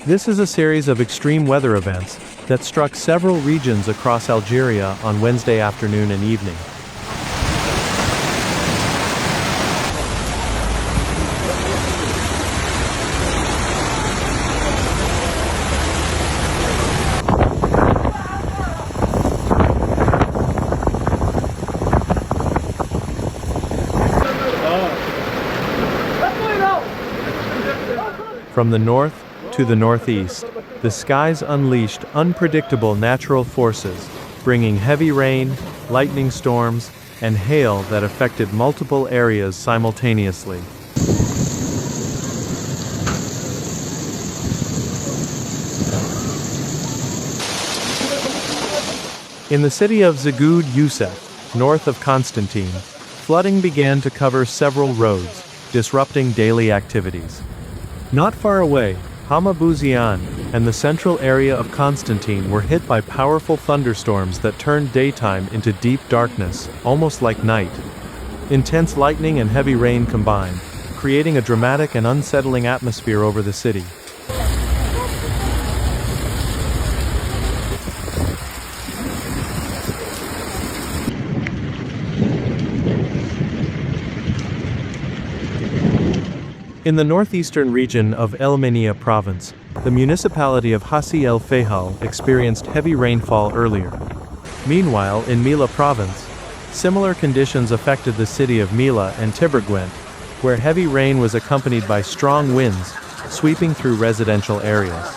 This is a series of extreme weather events that struck several regions across Algeria on Wednesday afternoon and evening. From the north to the northeast, the skies unleashed unpredictable natural forces, bringing heavy rain, lightning storms, and hail that affected multiple areas simultaneously. In the city of Zagoud Youssef, north of Constantine, flooding began to cover several roads, disrupting daily activities. Not far away, Hamabouzian and the central area of Constantine were hit by powerful thunderstorms that turned daytime into deep darkness, almost like night. Intense lightning and heavy rain combined, creating a dramatic and unsettling atmosphere over the city. In the northeastern region of El Menia province, the municipality of Hassi El Fayhal experienced heavy rainfall earlier. Meanwhile, in Mila province, similar conditions affected the city of Mila and Tibergwent, where heavy rain was accompanied by strong winds, sweeping through residential areas.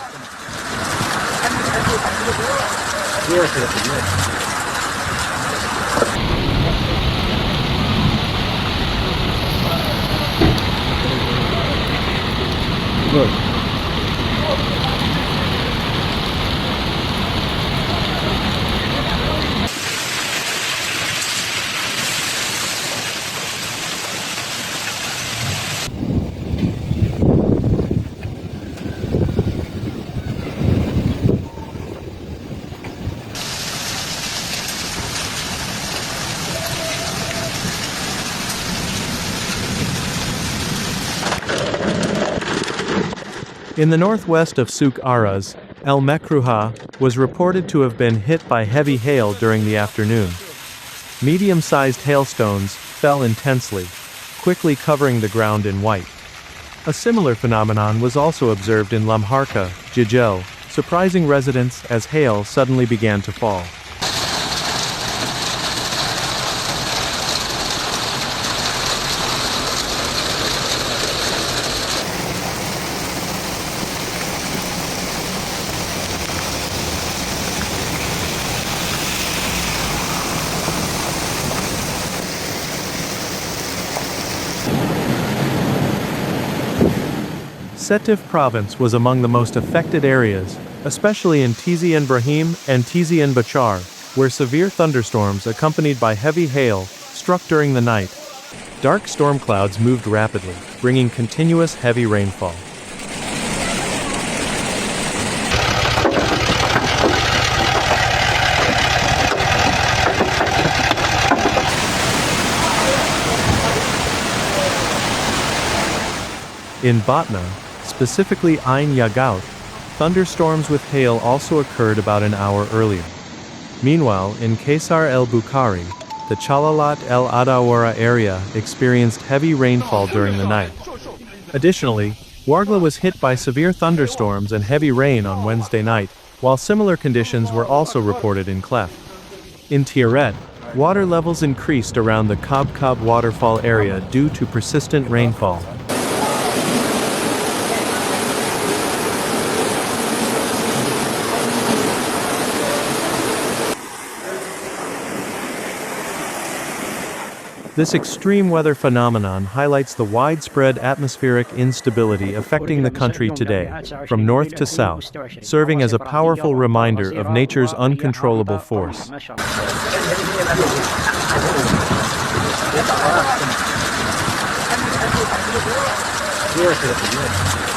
Look. In the northwest of Souk Araz, El Mekrouha was reported to have been hit by heavy hail during the afternoon. Medium-sized hailstones fell intensely, quickly covering the ground in white. A similar phenomenon was also observed in Lamharka, Jijel, surprising residents as hail suddenly began to fall. Sétif province was among the most affected areas, especially in Tizi en Brahim and Tizi en Bachar, where severe thunderstorms accompanied by heavy hail struck during the night. Dark storm clouds moved rapidly, bringing continuous heavy rainfall. In Batna, specifically Ain Yagaut, thunderstorms with hail also occurred about an hour earlier. Meanwhile, in Kaysar el Bukhari, the Chalalat el Adawara area experienced heavy rainfall during the night. Additionally, Wargla was hit by severe thunderstorms and heavy rain on Wednesday night, while similar conditions were also reported in Clef. In Tiaret, water levels increased around the Kab waterfall area due to persistent rainfall. This extreme weather phenomenon highlights the widespread atmospheric instability affecting the country today, from north to south, serving as a powerful reminder of nature's uncontrollable force. Yeah.